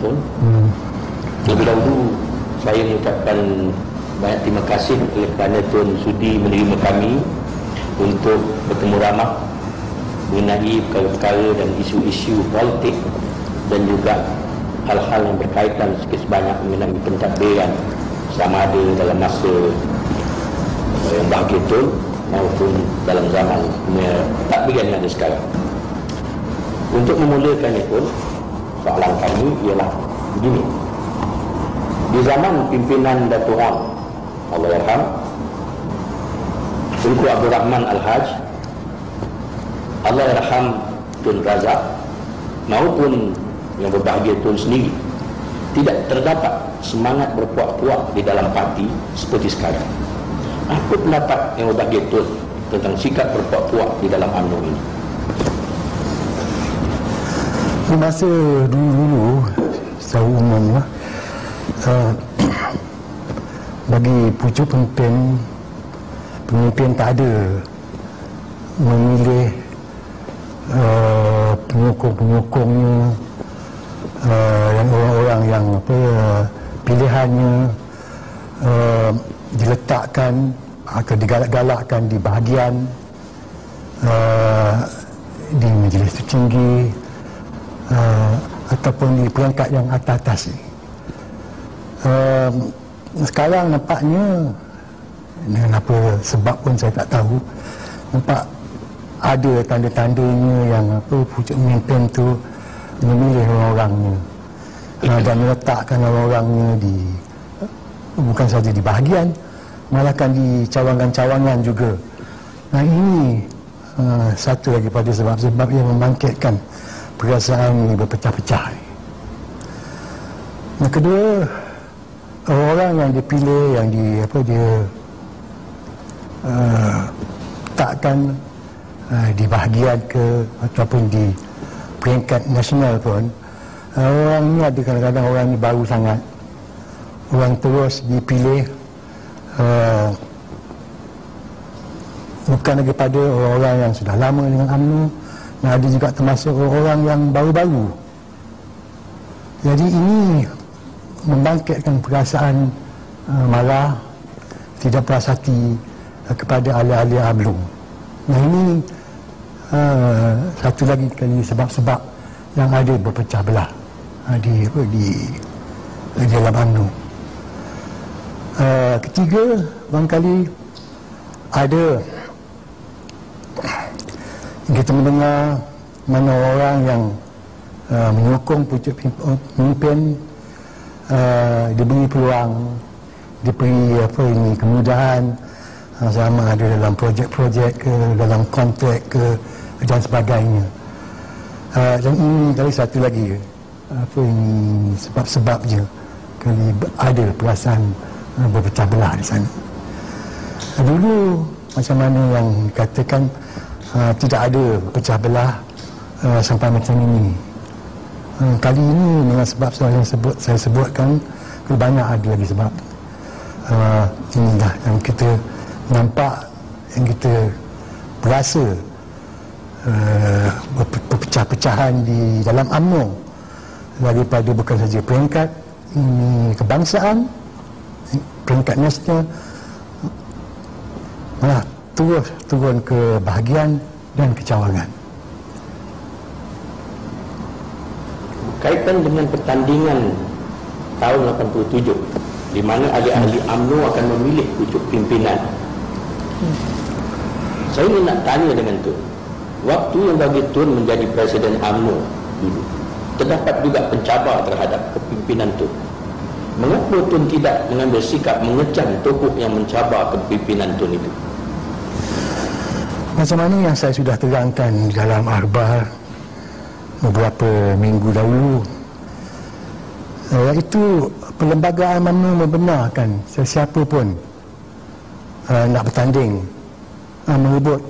Tun. Lebih dahulu saya mengucapkan banyak terima kasih kerana Tun sudi menerima kami untuk bertemu ramah mengenai perkara-perkara dan isu-isu politik dan juga hal-hal yang berkaitan sikit sebanyak mengenai pentadbiran sama ada dalam masa yang bahagia Tun maupun dalam zaman pentadbiran yang ada sekarang. Untuk memulakannya pun, soalan kami ialah begini. Di zaman pimpinan Datuk Wan Allahyarham Tunku Abdul Rahman Al-Haj, Allahyarham Tun Razak maupun yang berbahagia Tun sendiri, tidak terdapat semangat berpuak-puak di dalam parti seperti sekarang. Apa pendapat yang berbahagia Tun tentang sikap berpuak-puak di dalam UMNO ini? Di masa dulu-dulu secara umum bagi pucuk pemimpin tak ada memilih penyokong-penyokongnya dan orang-orang yang pilihannya diletakkan atau digalak-galakkan di bahagian di majlis tertinggi ataupun di peringkat yang atas ni. Sekarang nampaknya dengan apa sebab pun saya tak tahu, nampak ada tanda-tandanya yang pucuk pemimpin tu memilih orang-orangnya dan meletakkan orang-orangnya di bukan saja di bahagian, malahkan di cawangan-cawangan juga. Nah, ini satu lagi pada sebab-sebab yang membangkitkan perasaan ini berpecah-pecah. Yang kedua, orang yang dipilih, yang dia takkan di bahagian ke ataupun di peringkat nasional pun, orang ini ada kadang-kadang orang ini baru sangat, orang terus dipilih bukan lagi pada orang-orang yang sudah lama dengan UMNO. Nah, ada juga termasuk orang yang baru-baru. Jadi ini membangkitkan perasaan marah, tidak puas hati kepada ahli-ahli UMNO. Nah, ini satu lagi kali sebab-sebab yang ada berpecah belah di dalam UMNO. Ketiga, barangkali ada kita mendengar mana orang yang menyokong pucuk pemimpin diberi peluang, diberi kemudahan sama ada dalam projek-projek ke, dalam kontrak ke dan sebagainya. Dan ini kali satu lagi sebab-sebabnya kali ada perasaan berpecah belah di sana. Dulu macam mana yang dikatakan tidak ada pecah belah sampai macam ini. Kali ini dengan sebab saya sebutkan, banyak ada lagi sebab. Inilah yang kita nampak, yang kita berasa perpecah-pecahan di dalam UMNO daripada bukan saja peringkat ini kebangsaan, peringkat nasional, malah terus turun ke bahagian dan kecawangan. Kaitan dengan pertandingan tahun 87 di mana ahli-ahli UMNO akan memilih pucuk pimpinan. Saya ingin nak tanya dengan Tun, waktu yang bagi Tun menjadi Presiden UMNO dulu, terdapat juga pencabar terhadap kepimpinan Tun. Mengapa Tun tidak mengambil sikap mengecam tokoh yang mencabar kepimpinan Tun itu? Macam mana yang saya sudah terangkan dalam akhbar beberapa minggu dahulu, iaitu perlembagaan UMNO membenarkan sesiapa pun nak bertanding merebut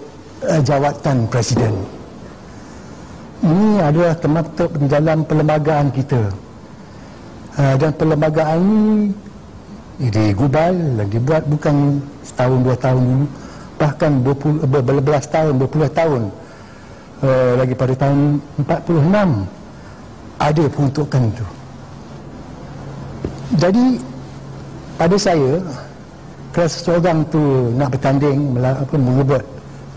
jawatan presiden. Ini adalah termaktub di dalam perlembagaan kita, dan perlembagaan ini digubal dan dibuat bukan setahun dua tahun dulu, bahkan berbelas tahun, berpuluh tahun lagi pada tahun 46 ada peruntukan itu. Jadi pada saya, kalau seseorang tu nak bertanding mengubat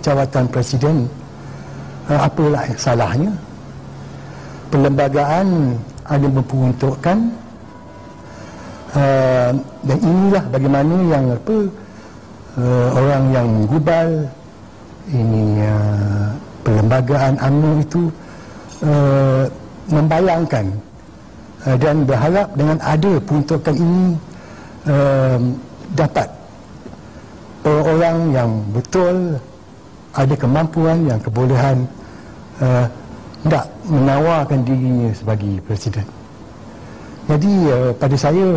jawatan presiden, apalah salahnya? Perlembagaan ada memperuntukkan, dan inilah bagaimana yang orang yang menggubal ini perlembagaan UMNO itu membayangkan dan berharap dengan ada peruntukan ini dapat orang yang betul ada kemampuan, yang kebolehan tidak menawarkan dirinya sebagai presiden. Jadi pada saya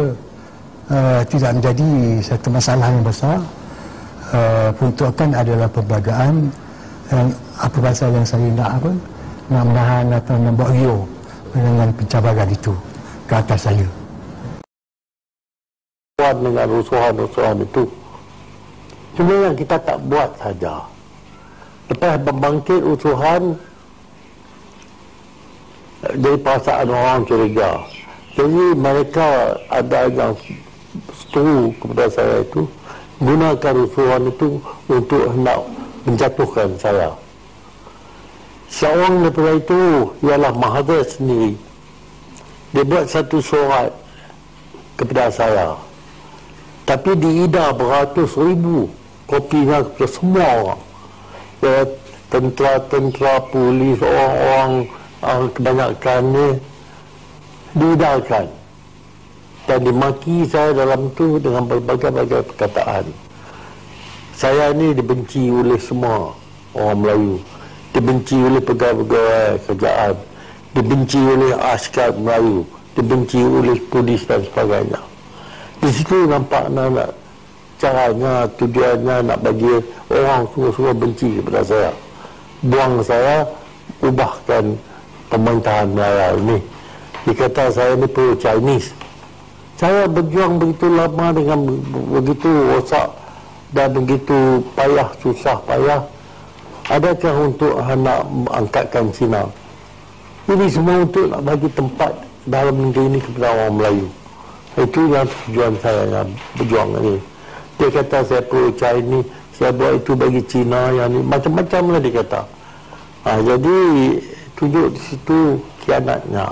tidak menjadi satu masalah yang besar. Peruntukan adalah perlembagaan, apa bahasa yang saya nak menahan atau membuat rio dengan pencabaran itu ke atas saya. Dengan rusuhan-rusuhan itu sebenarnya kita tak buat saja. Lepas membangkit rusuhan, dari perasaan orang curiga. Jadi mereka ada yang setuju kepada saya itu, gunakan rusuhan itu untuk hendak menjatuhkan saya. Seorang daripada itu ialah Mahathir sendiri. Dia buat satu surat kepada saya, tapi diedar beratus ribu kopinya kepada semua orang. Ya, tentera, polis, orang-orang kebanyakannya diedarkan dan dimaki saya dalam itu dengan berbagai-bagai perkataan. Saya ini dibenci oleh semua orang Melayu, dibenci oleh pegawai-pegawai kerajaan, dibenci oleh askar Melayu, dibenci oleh polis dan sebagainya. Di situ nampak nak caranya, tujuannya nak bagi orang semua benci kepada saya, buang saya, ubahkan pemerintahan Melayu ini. Dikata saya ni pro-Chinese. Saya berjuang begitu lama dengan begitu rosak dan begitu payah, susah payah. Adakah untuk nak angkatkan Cina? Ini semua untuk nak bagi tempat dalam negeri ini kepada orang Melayu. Itu yang tujuan saya yang berjuang ini. Dia kata saya pro-Chinese, saya buat itu bagi Cina, yang ni macam-macam lah dia kata. Jadi tunjuk di situ kianatnya.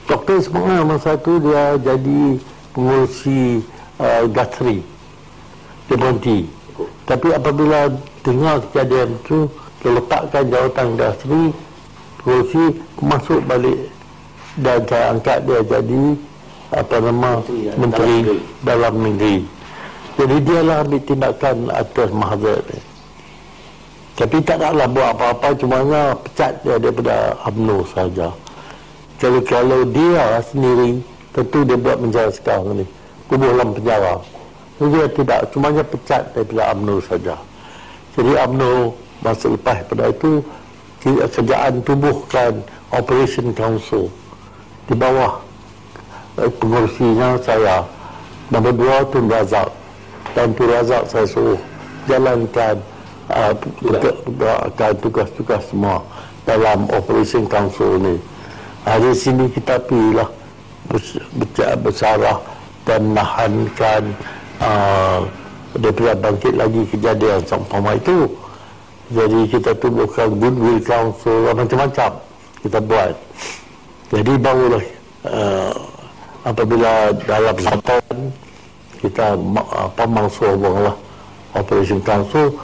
Dr. Ismail masa itu dia jadi pengurusi Guthrie, dia berhenti. Tapi apabila dengar kejadian itu, dia letakkan jawatan Guthrie, pengurusi, masuk balik dan saya angkat dia jadi Menteri Dalam Negeri. Jadi dialah ambil tindakan atas Mahathir. Tapi tak naklah buat apa-apa, cumanya pecat dia daripada UMNO saja. Kalau dia sendiri, tentu dia buat penjara sekarang ni, kubur dalam penjara. Dia tidak, cumanya pecat daripada UMNO saja. Jadi UMNO masa lepas pada itu, kerajaan tubuhkan Operation Council di bawah pengurusinya saya, nombor 2 Tun Razak, dan Tun Razak saya suruh jalankan tugas-tugas semua dalam Operation Council ni. Di sini kita pilihlah bersarah dan menahankan daripada bangkit lagi kejadian seumpama itu. Jadi kita tubuhkan Goodwill Council, macam-macam kita buat. Jadi barulah apabila dalam satuan kita mangsuhlah Operation Council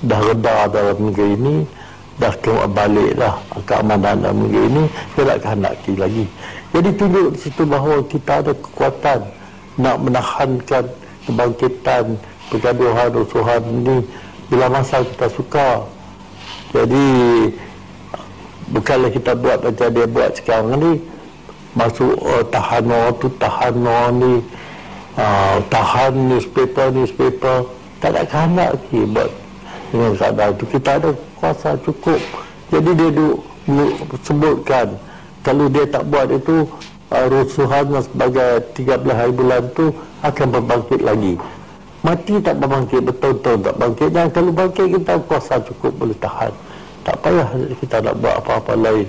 dah reda dalam negeri ini, dah baliklah keamanan dalam negeri ini, tidak kehendaki lagi. Jadi tunjuk di situ bahawa kita ada kekuatan nak menahankan kebangkitan pergaduhan, rusuhan ini bila masa kita suka. Jadi bukanlah kita buat macam dia buat sekarang ni, masuk tahan ni, tahan newspaper, tak ada kehendak lagi buat dengan keadaan itu. Kita ada kuasa cukup. Jadi dia sebutkan kalau dia tak buat itu, rusuhan sebagai 13 hari bulan itu akan berbangkit lagi. Mati tak berbangkit, betul-betul tak bangkit. Dan kalau bangkit, kita kuasa cukup boleh tahan. Tak payah kita nak buat apa-apa lain.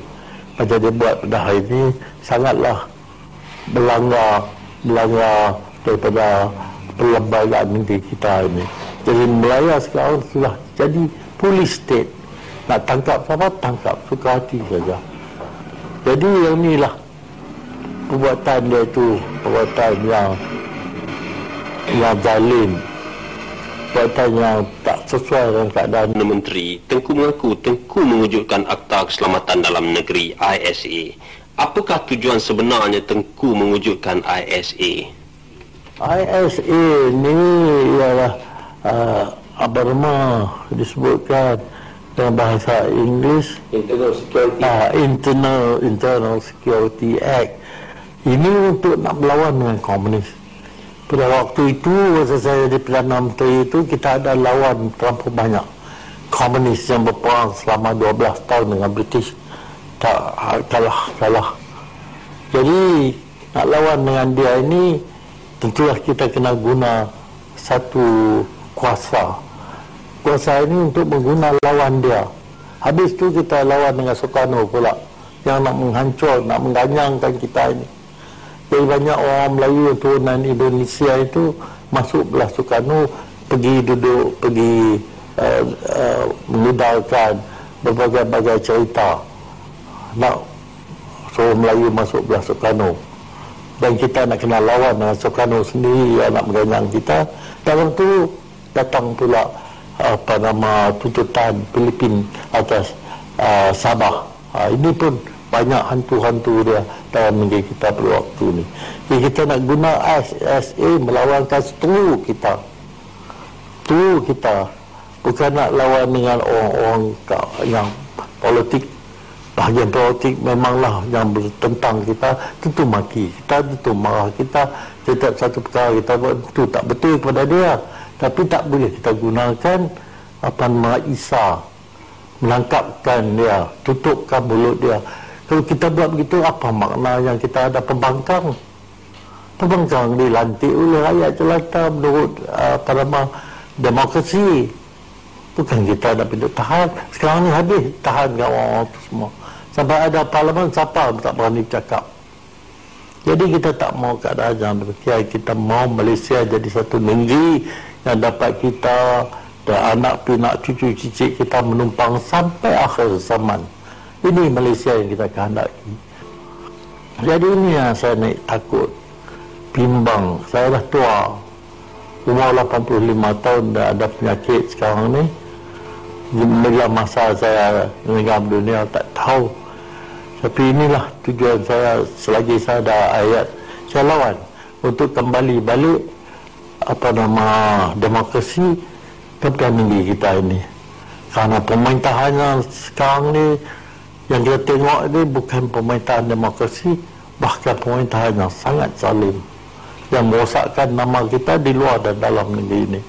Macam dia buat pada hari ini, sangatlah melanggar melanggar daripada perlembagaan negeri kita ini. Jadi Melaya sekarang sudah jadi police state. Nak tangkap siapa, tangkap, suka hati saja. Jadi yang inilah perbuatan dia itu, perbuatan yang zalim, perbuatan yang tak sesuai dengan keadaan. Menteri, Tengku mengaku Tengku mewujudkan Akta Keselamatan Dalam Negeri ISA. Apakah tujuan sebenarnya Tengku mewujudkan ISA? ISA ni ialah apa nama disebutkan dalam bahasa Inggeris Internal Security Act. Ini untuk nak melawan dengan komunis. Pada waktu itu, masa saya jadi Perdana Menteri itu, kita ada lawan terlampau banyak komunis yang berperang selama 12 tahun dengan British. Tak kalah. Jadi nak lawan dengan dia ini, tentulah kita kena guna satu kuasa. Kuasa ini untuk mengguna lawan dia. Habis tu kita lawan dengan Sukarno pula, yang nak menghancur, nak mengganyangkan kita ini. Jadi banyak orang Melayu turunan Indonesia itu masuk belah Sukarno, pergi duduk, pergi mengudarkan berbagai-bagai cerita, nak suruh Melayu masuk belah Sukarno. Dan kita nak kena lawan dengan Sukarno sendiri yang nak mengganyang kita. Dalam tu datang pula tuntutan Filipin atas Sabah. Ini pun banyak hantu-hantu dia dalam negeri kita pada waktu ni. Jadi kita nak guna ISA melawankan setengah kita. Setengah kita. Bukan nak lawan dengan orang-orang yang politik. Bahagian politik memanglah yang bertentang kita, tentu maki kita, tentu marah kita. Setiap satu perkara kita buat itu tak betul kepada dia. Tapi tak boleh kita gunakan Isa, menangkapkan dia, tutupkan mulut dia. Kalau kita buat begitu, apa makna yang kita ada pembangkang? Pembangkang dilantik oleh rakyat jelata menurut demokrasi. Bukan kita nak pindah tahan. Sekarang ni habis tahan dengan orang-orang itu semua. Sampai ada parlimen, siapa tak berani cakap. Jadi kita tak mau keadaan yang demikian. Kita mau Malaysia jadi satu negeri yang dapat kita dan anak pinak cucu cicit kita menumpang sampai akhir zaman. Ini Malaysia yang kita kehendaki. Jadi ini yang saya takut, bimbang. Saya dah tua, umur 85 tahun, dah ada penyakit sekarang ni. Bila masa saya meninggal dunia tak tahu. Tapi inilah tujuan saya selagi saya ada ayat, saya lawan untuk kembali balik demokrasi kepada negeri kita ini. Karena pemerintahan yang sekarang ni yang kita tengok ini bukan pemerintahan demokrasi, bahkan pemerintahan yang sangat zalim yang merosakkan nama kita di luar dan dalam negeri ini.